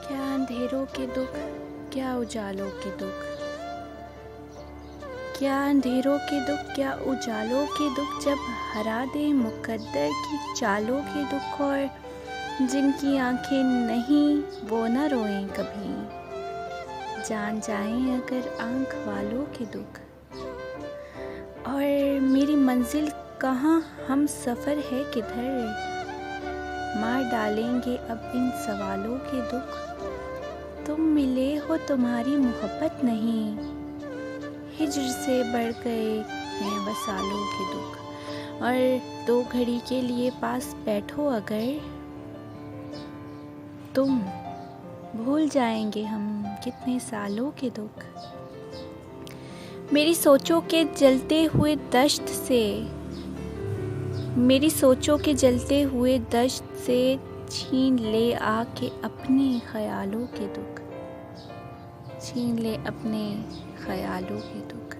क्या अंधेरों के दुख, क्या उजालों के दुख, क्या अंधेरों के दुख, क्या उजालों के दुख, जब हरा दे मुकद्दर की चालों के दुख। और जिनकी आंखें नहीं वो न रोएं कभी, जान जाएं अगर आंख वालों के दुख। और मेरी मंजिल कहाँ, हम सफ़र है किधर, मार डालेंगे अब इन सवालों के दुख। तुम मिले हो तुम्हारी मोहब्बत नहीं, हिज्र से बढ़ गए हैं वसालों के दुख। और दो घड़ी के लिए पास बैठो अगर, तुम भूल जाएंगे हम कितने सालों के दुख। मेरी सोचों के जलते हुए दश्त से, मेरी सोचों के जलते हुए दश्त से छीन ले आके अपने ख्यालों के दुख, छीन ले अपने ख्यालों के दुख।